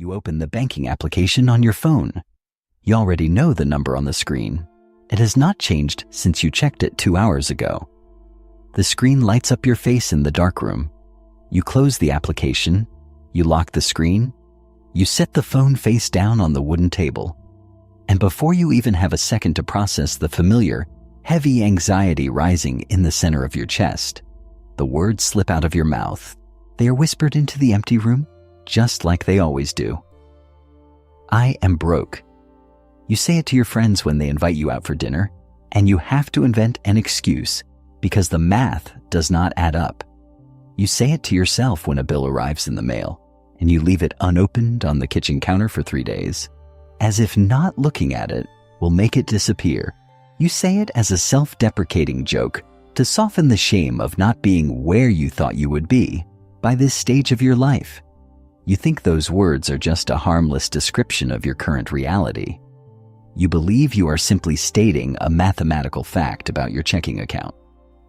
You open the banking application on your phone. You already know the number on the screen. It has not changed since you checked it 2 hours ago. The screen lights up your face in the darkroom. You close the application. You lock the screen. You set the phone face down on the wooden table. And before you even have a second to process the familiar, heavy anxiety rising in the center of your chest, the words slip out of your mouth. They are whispered into the empty room, just like they always do. I am broke. You say it to your friends when they invite you out for dinner, and you have to invent an excuse because the math does not add up. You say it to yourself when a bill arrives in the mail, and you leave it unopened on the kitchen counter for 3 days, as if not looking at it will make it disappear. You say it as a self-deprecating joke to soften the shame of not being where you thought you would be by this stage of your life. You think those words are just a harmless description of your current reality. You believe you are simply stating a mathematical fact about your checking account.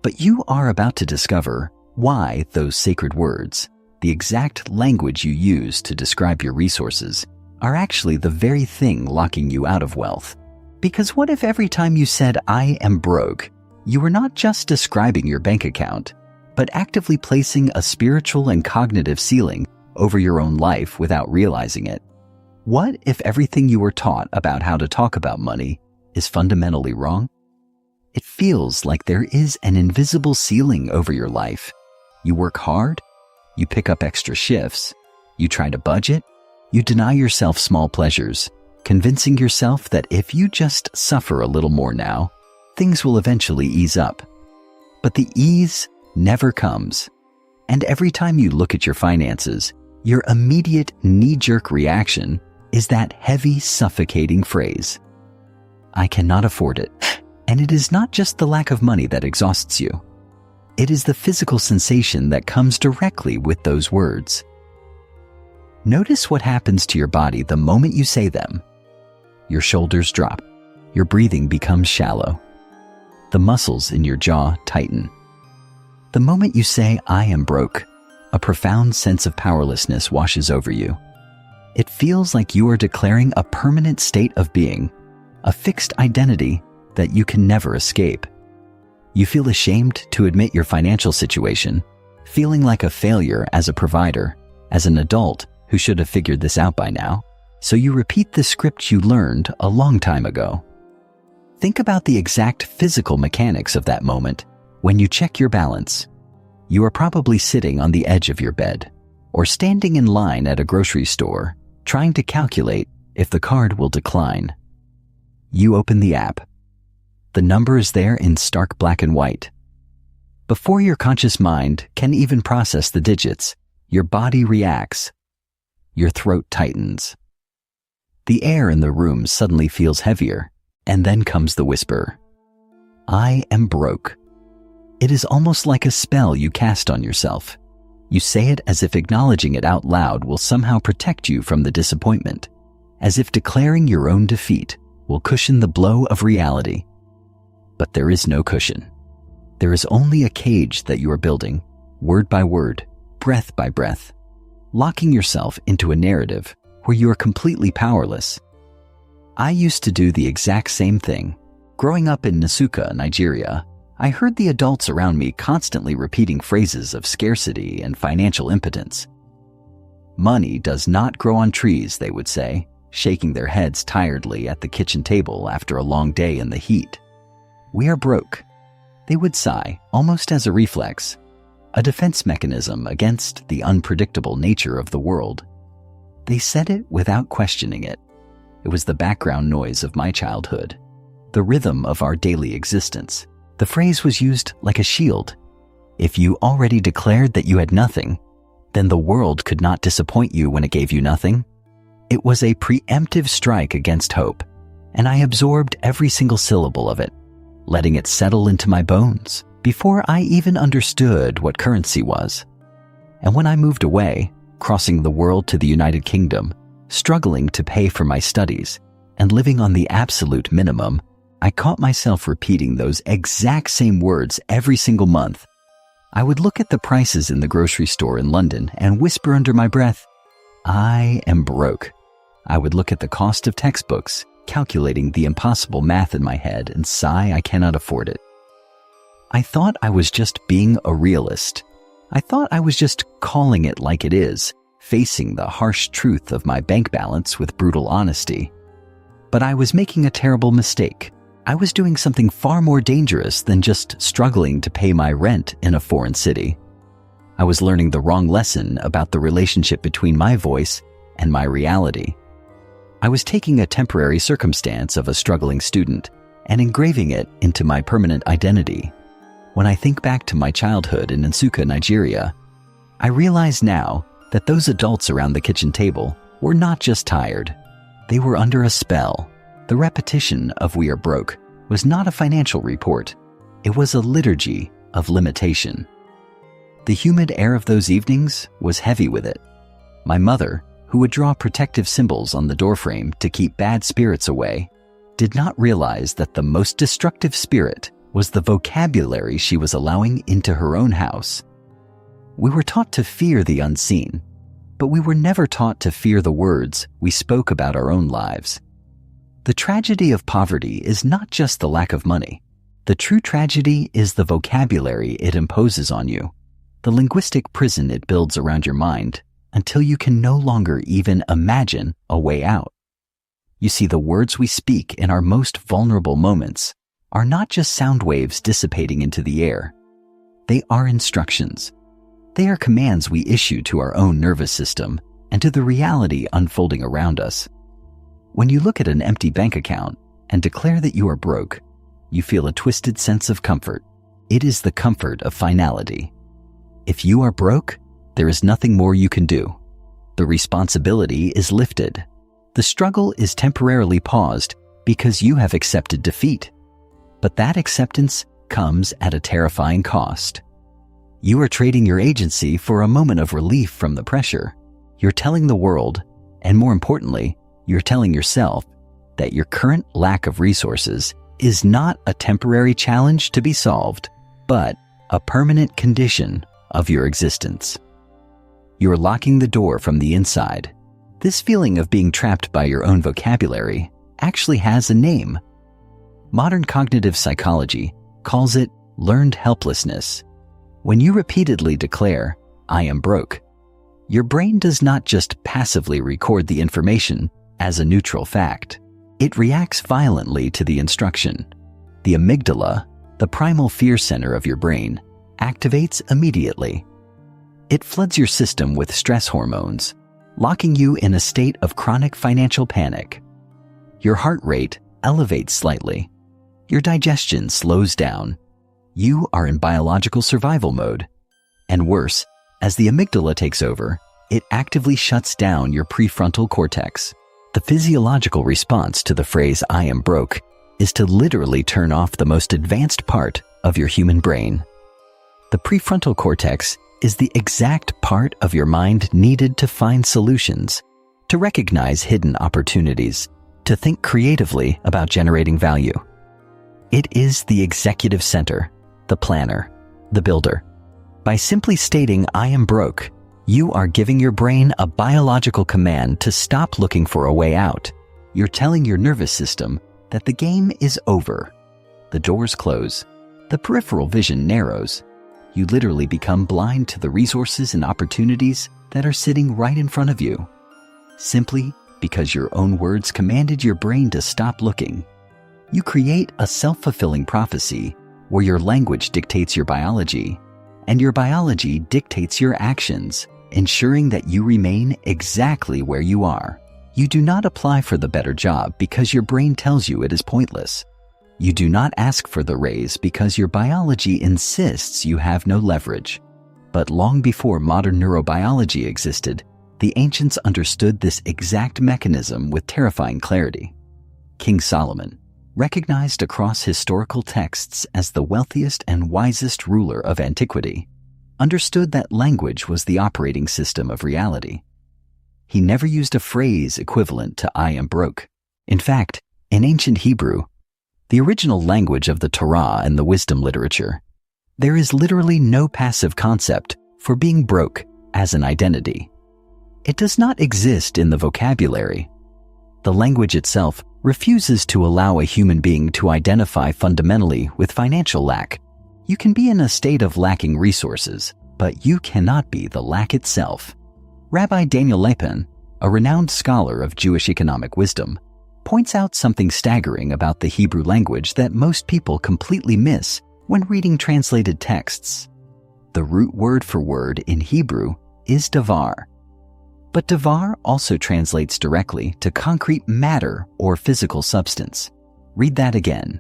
But you are about to discover why those sacred words, the exact language you use to describe your resources, are actually the very thing locking you out of wealth. Because what if every time you said, "I am broke," you were not just describing your bank account, but actively placing a spiritual and cognitive ceiling over your own life without realizing it? What if everything you were taught about how to talk about money is fundamentally wrong? It feels like there is an invisible ceiling over your life. You work hard, you pick up extra shifts, you try to budget, you deny yourself small pleasures, convincing yourself that if you just suffer a little more now, things will eventually ease up. But the ease never comes. And every time you look at your finances, your immediate knee-jerk reaction is that heavy, suffocating phrase, "I cannot afford it." And it is not just the lack of money that exhausts you. It is the physical sensation that comes directly with those words. Notice what happens to your body the moment you say them. Your shoulders drop. Your breathing becomes shallow. The muscles in your jaw tighten. The moment you say, "I am broke," a profound sense of powerlessness washes over you. It feels like you are declaring a permanent state of being, a fixed identity that you can never escape. You feel ashamed to admit your financial situation, feeling like a failure as a provider, as an adult who should have figured this out by now, so you repeat the script you learned a long time ago. Think about the exact physical mechanics of that moment when you check your balance. You are probably sitting on the edge of your bed, or standing in line at a grocery store, trying to calculate if the card will decline. You open the app. The number is there in stark black and white. Before your conscious mind can even process the digits, your body reacts. Your throat tightens. The air in the room suddenly feels heavier, and then comes the whisper, "I am broke." It is almost like a spell you cast on yourself. You say it as if acknowledging it out loud will somehow protect you from the disappointment, as if declaring your own defeat will cushion the blow of reality. But there is no cushion. There is only a cage that you are building, word by word, breath by breath, locking yourself into a narrative where you are completely powerless. I used to do the exact same thing. Growing up in Nsukka, Nigeria, I heard the adults around me constantly repeating phrases of scarcity and financial impotence. "Money does not grow on trees," they would say, shaking their heads tiredly at the kitchen table after a long day in the heat. "We are broke," they would sigh, almost as a reflex, a defense mechanism against the unpredictable nature of the world. They said it without questioning it. It was the background noise of my childhood, the rhythm of our daily existence. The phrase was used like a shield. If you already declared that you had nothing, then the world could not disappoint you when it gave you nothing. It was a preemptive strike against hope, and I absorbed every single syllable of it, letting it settle into my bones before I even understood what currency was. And when I moved away, crossing the world to the United Kingdom, struggling to pay for my studies, and living on the absolute minimum, I caught myself repeating those exact same words every single month. I would look at the prices in the grocery store in London and whisper under my breath, I am broke. I would look at the cost of textbooks, calculating the impossible math in my head, and sigh I cannot afford it. I thought I was just being a realist. I thought I was just calling it like it is, facing the harsh truth of my bank balance with brutal honesty. But I was making a terrible mistake. I was doing something far more dangerous than just struggling to pay my rent in a foreign city. I was learning the wrong lesson about the relationship between my voice and my reality. I was taking a temporary circumstance of a struggling student and engraving it into my permanent identity. When I think back to my childhood in Nsukka, Nigeria, I realize now that those adults around the kitchen table were not just tired. They were under a spell. The repetition of "we are broke" was not a financial report. It was a liturgy of limitation. The humid air of those evenings was heavy with it. My mother, who would draw protective symbols on the doorframe to keep bad spirits away, did not realize that the most destructive spirit was the vocabulary she was allowing into her own house. We were taught to fear the unseen, but we were never taught to fear the words we spoke about our own lives. The tragedy of poverty is not just the lack of money. The true tragedy is the vocabulary it imposes on you, the linguistic prison it builds around your mind until you can no longer even imagine a way out. You see, the words we speak in our most vulnerable moments are not just sound waves dissipating into the air. They are instructions. They are commands we issue to our own nervous system and to the reality unfolding around us. When you look at an empty bank account and declare that you are broke, you feel a twisted sense of comfort. It is the comfort of finality. If you are broke, there is nothing more you can do. The responsibility is lifted. The struggle is temporarily paused because you have accepted defeat. But that acceptance comes at a terrifying cost. You are trading your agency for a moment of relief from the pressure. You're telling the world, and more importantly, you're telling yourself, that your current lack of resources is not a temporary challenge to be solved, but a permanent condition of your existence. You're locking the door from the inside. This feeling of being trapped by your own vocabulary actually has a name. Modern cognitive psychology calls it learned helplessness. When you repeatedly declare, "I am broke," your brain does not just passively record the information as a neutral fact. It reacts violently to the instruction. The amygdala, the primal fear center of your brain, activates immediately. It floods your system with stress hormones, locking you in a state of chronic financial panic. Your heart rate elevates slightly. Your digestion slows down. You are in biological survival mode. And worse, as the amygdala takes over, it actively shuts down your prefrontal cortex. The physiological response to the phrase "I am broke" is to literally turn off the most advanced part of your human brain. The prefrontal cortex is the exact part of your mind needed to find solutions, to recognize hidden opportunities, to think creatively about generating value. It is the executive center, the planner, the builder. By simply stating "I am broke," you are giving your brain a biological command to stop looking for a way out. You're telling your nervous system that the game is over. The doors close. The peripheral vision narrows. You literally become blind to the resources and opportunities that are sitting right in front of you, simply because your own words commanded your brain to stop looking. You create a self-fulfilling prophecy where your language dictates your biology, and your biology dictates your actions, ensuring that you remain exactly where you are. You do not apply for the better job because your brain tells you it is pointless. You do not ask for the raise because your biology insists you have no leverage. But long before modern neurobiology existed, the ancients understood this exact mechanism with terrifying clarity. King Solomon, recognized across historical texts as the wealthiest and wisest ruler of antiquity, understood that language was the operating system of reality. He never used a phrase equivalent to "I am broke." In fact, in ancient Hebrew, the original language of the Torah and the wisdom literature, there is literally no passive concept for being broke as an identity. It does not exist in the vocabulary. The language itself refuses to allow a human being to identify fundamentally with financial lack. You can be in a state of lacking resources, but you cannot be the lack itself. Rabbi Daniel Lapin, a renowned scholar of Jewish economic wisdom, points out something staggering about the Hebrew language that most people completely miss when reading translated texts. The root word for word in Hebrew is Davar. But Davar also translates directly to concrete matter or physical substance. Read that again.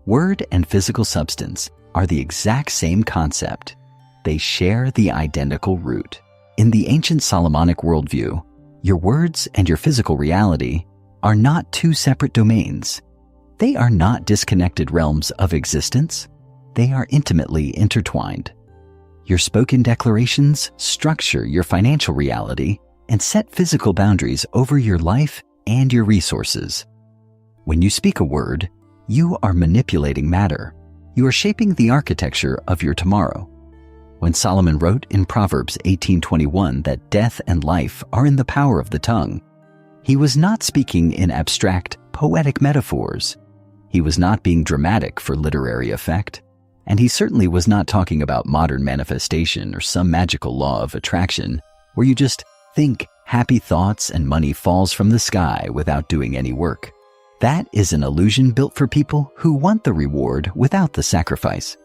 Word and physical substance are the exact same concept. They share the identical root. In the ancient Solomonic worldview, your words and your physical reality are not two separate domains. They are not disconnected realms of existence. They are intimately intertwined. Your spoken declarations structure your financial reality and set physical boundaries over your life and your resources. When you speak a word, you are manipulating matter. You are shaping the architecture of your tomorrow. When Solomon wrote in Proverbs 18:21 that death and life are in the power of the tongue, he was not speaking in abstract, poetic metaphors. He was not being dramatic for literary effect. And he certainly was not talking about modern manifestation or some magical law of attraction where you just think happy thoughts and money falls from the sky without doing any work. That is an illusion built for people who want the reward without the sacrifice.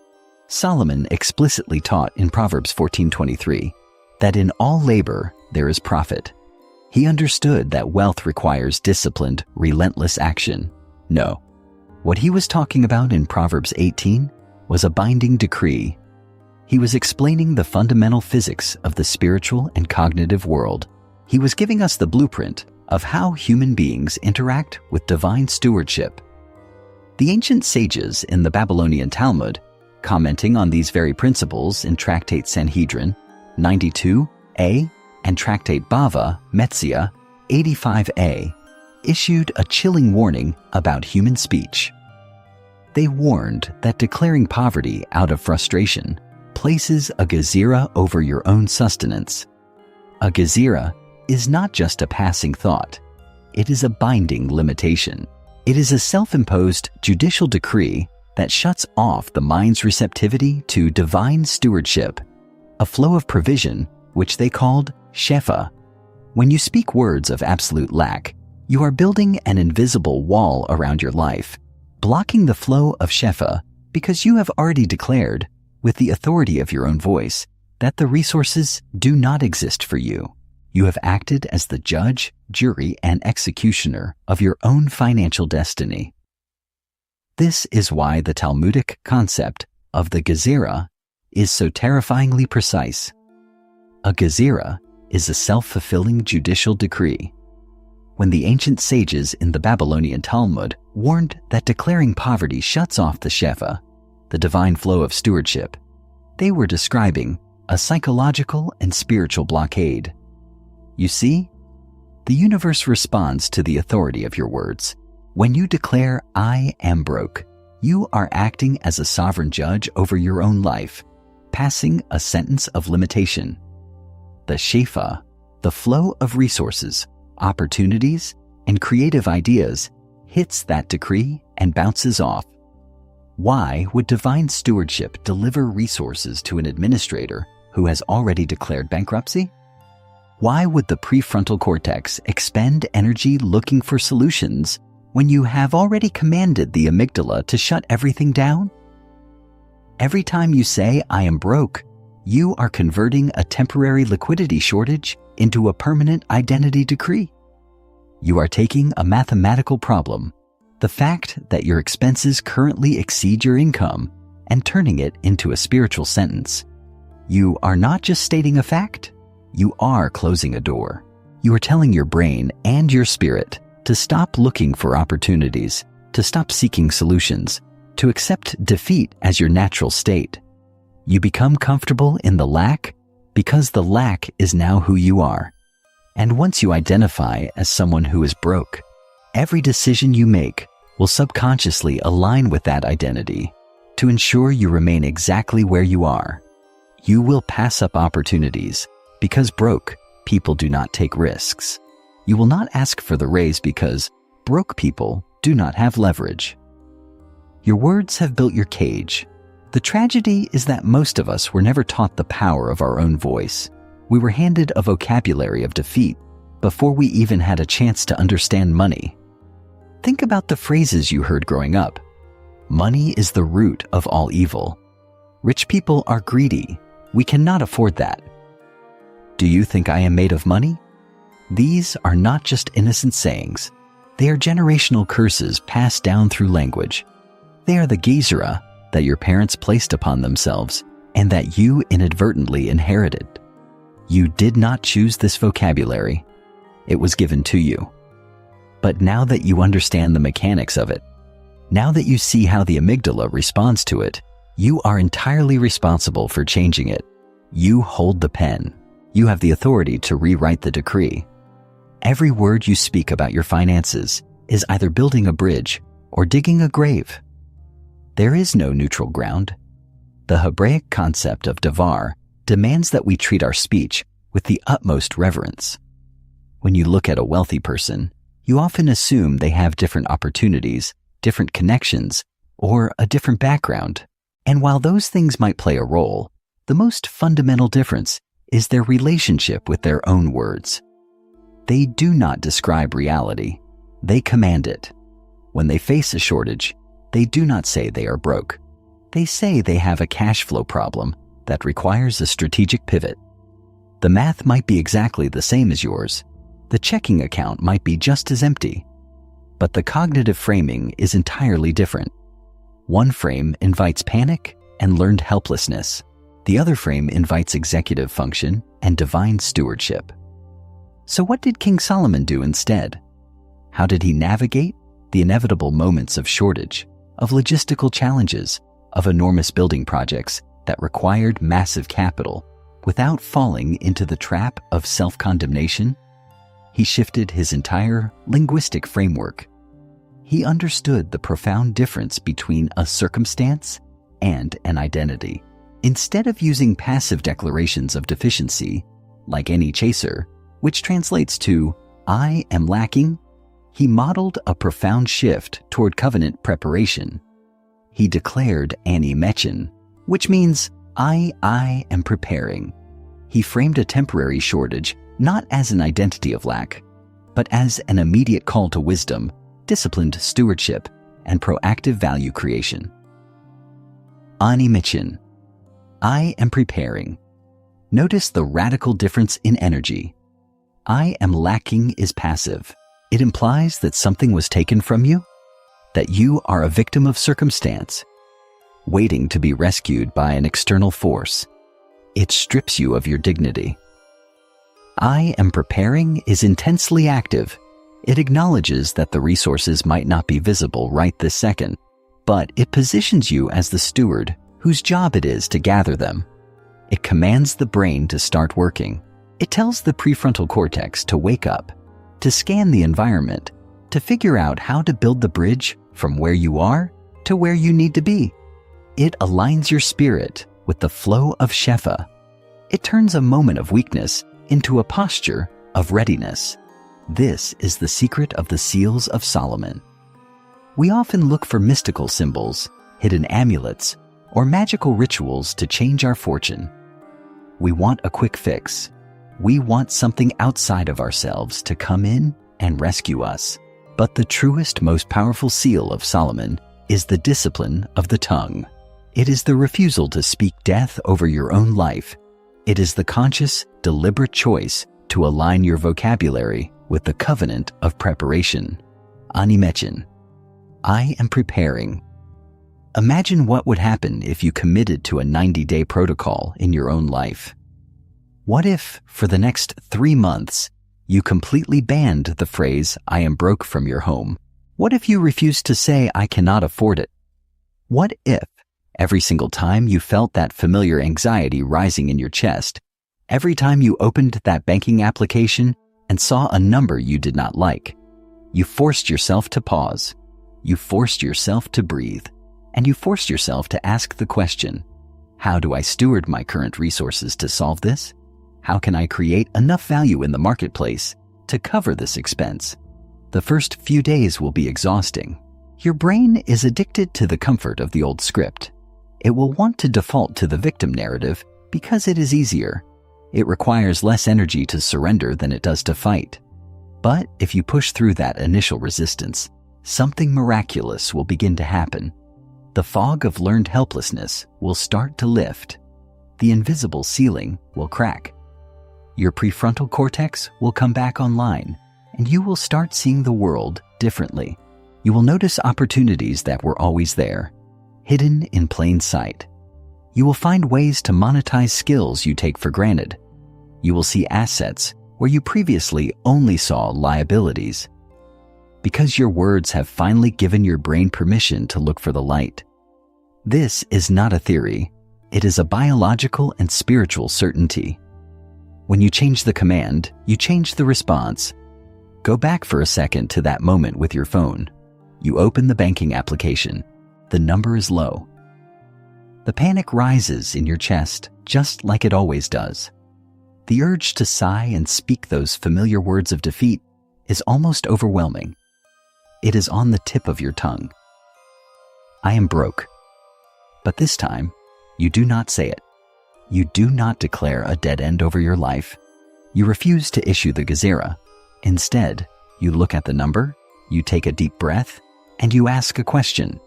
Solomon explicitly taught in Proverbs 14:23 that in all labor there is profit. He understood that wealth requires disciplined, relentless action. No, what he was talking about in Proverbs 18 was a binding decree. He was explaining the fundamental physics of the spiritual and cognitive world. He was giving us the blueprint of how human beings interact with divine stewardship. The ancient sages in the Babylonian Talmud, commenting on these very principles in Tractate Sanhedrin 92a and Tractate Bava Metzia 85a, issued a chilling warning about human speech. They warned that declaring poverty out of frustration places a gezerah over your own sustenance. A gezerah is not just a passing thought. It is a binding limitation. It is a self-imposed judicial decree that shuts off the mind's receptivity to divine stewardship, a flow of provision which they called shefa. When you speak words of absolute lack, you are building an invisible wall around your life, blocking the flow of shefa because you have already declared, with the authority of your own voice, that the resources do not exist for you. You have acted as the judge, jury, and executioner of your own financial destiny. This is why the Talmudic concept of the gezerah is so terrifyingly precise. A gezerah is a self-fulfilling judicial decree. When the ancient sages in the Babylonian Talmud warned that declaring poverty shuts off the shefa, the divine flow of stewardship, they were describing a psychological and spiritual blockade. You see, the universe responds to the authority of your words. When you declare, "I am broke," you are acting as a sovereign judge over your own life, passing a sentence of limitation. The shefa, the flow of resources, opportunities, and creative ideas, hits that decree and bounces off. Why would divine stewardship deliver resources to an administrator who has already declared bankruptcy? Why would the prefrontal cortex expend energy looking for solutions when you have already commanded the amygdala to shut everything down? Every time you say, "I am broke," you are converting a temporary liquidity shortage into a permanent identity decree. You are taking a mathematical problem, the fact that your expenses currently exceed your income, and turning it into a spiritual sentence. You are not just stating a fact, you are closing a door. You are telling your brain and your spirit to stop looking for opportunities, to stop seeking solutions, to accept defeat as your natural state. You become comfortable in the lack because the lack is now who you are. And once you identify as someone who is broke, every decision you make will subconsciously align with that identity to ensure you remain exactly where you are. You will pass up opportunities because broke people do not take risks. You will not ask for the raise because broke people do not have leverage. Your words have built your cage. The tragedy is that most of us were never taught the power of our own voice. We were handed a vocabulary of defeat before we even had a chance to understand money. Think about the phrases you heard growing up. Money is the root of all evil. Rich people are greedy. We cannot afford that. Do you think I am made of money? These are not just innocent sayings. They are generational curses passed down through language. They are the gezerah that your parents placed upon themselves and that you inadvertently inherited. You did not choose this vocabulary. It was given to you. But now that you understand the mechanics of it, now that you see how the amygdala responds to it, you are entirely responsible for changing it. You hold the pen. You have the authority to rewrite the decree. Every word you speak about your finances is either building a bridge or digging a grave. There is no neutral ground. The Hebraic concept of Davar demands that we treat our speech with the utmost reverence. When you look at a wealthy person, you often assume they have different opportunities, different connections, or a different background. And while those things might play a role, the most fundamental difference is their relationship with their own words. They do not describe reality. They command it. When they face a shortage, they do not say they are broke. They say they have a cash flow problem that requires a strategic pivot. The math might be exactly the same as yours. The checking account might be just as empty. But the cognitive framing is entirely different. One frame invites panic and learned helplessness. The other frame invites executive function and divine stewardship. So what did King Solomon do instead? How did he navigate the inevitable moments of shortage, of logistical challenges, of enormous building projects that required massive capital without falling into the trap of self-condemnation? He shifted his entire linguistic framework. He understood the profound difference between a circumstance and an identity. Instead of using passive declarations of deficiency, like any chaser, which translates to, I am lacking, he modeled a profound shift toward covenant preparation. He declared Mechin, which means, I am preparing. He framed a temporary shortage not as an identity of lack, but as an immediate call to wisdom, disciplined stewardship, and proactive value creation. Mechin, I am preparing. Notice the radical difference in energy. I am lacking is passive. It implies that something was taken from you, that you are a victim of circumstance, waiting to be rescued by an external force. It strips you of your dignity. I am preparing is intensely active. It acknowledges that the resources might not be visible right this second, but it positions you as the steward whose job it is to gather them. It commands the brain to start working. It tells the prefrontal cortex to wake up, to scan the environment, to figure out how to build the bridge from where you are to where you need to be. It aligns your spirit with the flow of shefa. It turns a moment of weakness into a posture of readiness. This is the secret of the seals of Solomon. We often look for mystical symbols, hidden amulets, or magical rituals to change our fortune. We want a quick fix. We want something outside of ourselves to come in and rescue us. But the truest, most powerful seal of Solomon is the discipline of the tongue. It is the refusal to speak death over your own life. It is the conscious, deliberate choice to align your vocabulary with the covenant of preparation. Mechin, I am preparing. Imagine what would happen if you committed to a 90-day protocol in your own life. What if, for the next 3 months, you completely banned the phrase, I am broke from your home? What if you refused to say, I cannot afford it? What if, every single time you felt that familiar anxiety rising in your chest, every time you opened that banking application and saw a number you did not like, you forced yourself to pause, you forced yourself to breathe, and you forced yourself to ask the question, how do I steward my current resources to solve this? How can I create enough value in the marketplace to cover this expense? The first few days will be exhausting. Your brain is addicted to the comfort of the old script. It will want to default to the victim narrative because it is easier. It requires less energy to surrender than it does to fight. But if you push through that initial resistance, something miraculous will begin to happen. The fog of learned helplessness will start to lift. The invisible ceiling will crack. Your prefrontal cortex will come back online, and you will start seeing the world differently. You will notice opportunities that were always there, hidden in plain sight. You will find ways to monetize skills you take for granted. You will see assets where you previously only saw liabilities. Because your words have finally given your brain permission to look for the light. This is not a theory. It is a biological and spiritual certainty. When you change the command, you change the response. Go back for a second to that moment with your phone. You open the banking application. The number is low. The panic rises in your chest, just like it always does. The urge to sigh and speak those familiar words of defeat is almost overwhelming. It is on the tip of your tongue. I am broke. But this time, you do not say it. You do not declare a dead end over your life. You refuse to issue the gezerah. Instead, you look at the number, you take a deep breath, and you ask a question.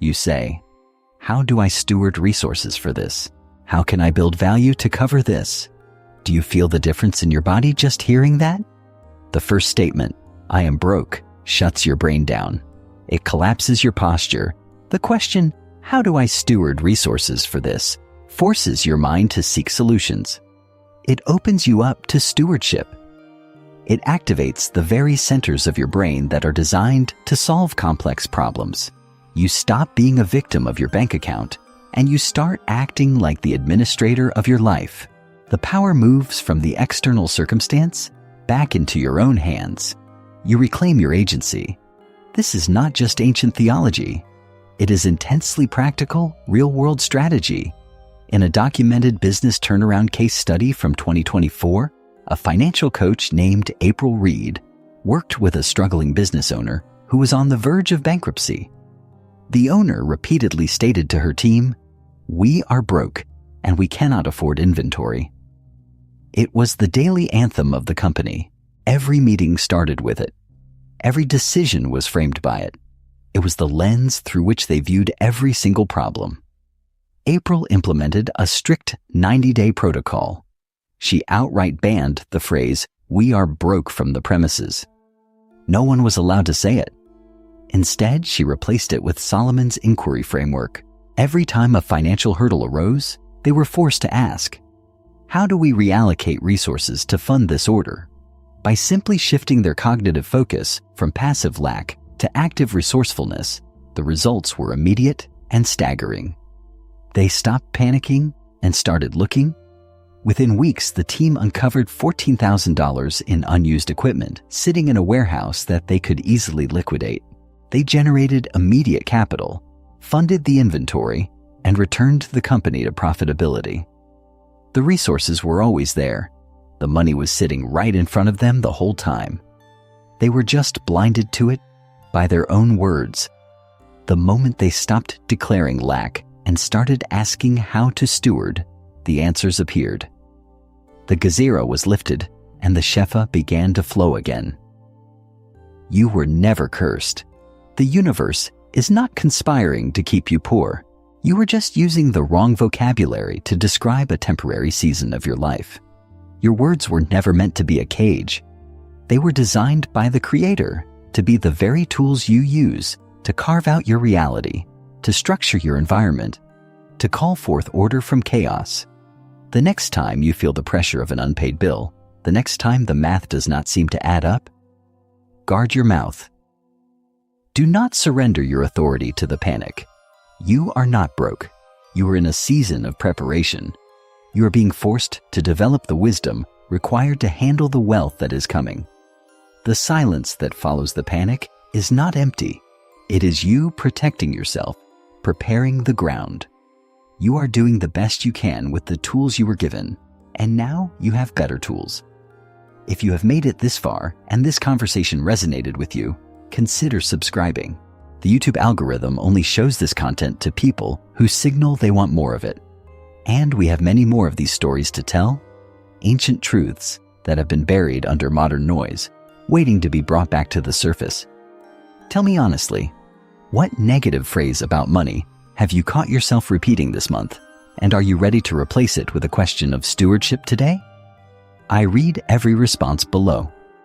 You say, how do I steward resources for this? How can I build value to cover this? Do you feel the difference in your body just hearing that? The first statement, I am broke, shuts your brain down. It collapses your posture. The question, how do I steward resources for this, forces your mind to seek solutions. It opens you up to stewardship. It activates the very centers of your brain that are designed to solve complex problems. You stop being a victim of your bank account, and you start acting like the administrator of your life. The power moves from the external circumstance back into your own hands. You reclaim your agency. This is not just ancient theology. It is intensely practical, real-world strategy. In a documented business turnaround case study from 2024, a financial coach named April Reed worked with a struggling business owner who was on the verge of bankruptcy. The owner repeatedly stated to her team, "We are broke, and we cannot afford inventory." It was the daily anthem of the company. Every meeting started with it. Every decision was framed by it. It was the lens through which they viewed every single problem. April implemented a strict 90-day protocol. She outright banned the phrase, "We are broke," from the premises. No one was allowed to say it. Instead, she replaced it with Solomon's inquiry framework. Every time a financial hurdle arose, they were forced to ask, how do we reallocate resources to fund this order? By simply shifting their cognitive focus from passive lack to active resourcefulness, the results were immediate and staggering. They stopped panicking and started looking. Within weeks, the team uncovered $14,000 in unused equipment sitting in a warehouse that they could easily liquidate. They generated immediate capital, funded the inventory, and returned the company to profitability. The resources were always there. The money was sitting right in front of them the whole time. They were just blinded to it by their own words. The moment they stopped declaring lack and started asking how to steward, the answers appeared. The gezerah was lifted, and the shefa began to flow again. You were never cursed. The universe is not conspiring to keep you poor. You were just using the wrong vocabulary to describe a temporary season of your life. Your words were never meant to be a cage. They were designed by the Creator to be the very tools you use to carve out your reality, to structure your environment, to call forth order from chaos. The next time you feel the pressure of an unpaid bill, the next time the math does not seem to add up, guard your mouth. Do not surrender your authority to the panic. You are not broke. You are in a season of preparation. You are being forced to develop the wisdom required to handle the wealth that is coming. The silence that follows the panic is not empty. It is you protecting yourself, preparing the ground. You are doing the best you can with the tools you were given, And now you have better tools. If you have made it this far and this conversation resonated with you, consider subscribing. The YouTube algorithm only shows this content to people who signal they want more of it. And we have many more of these stories to tell, ancient truths that have been buried under modern noise, waiting to be brought back to the surface. Tell me honestly, what negative phrase about money have you caught yourself repeating this month? And are you ready to replace it with a question of stewardship today? I read every response below.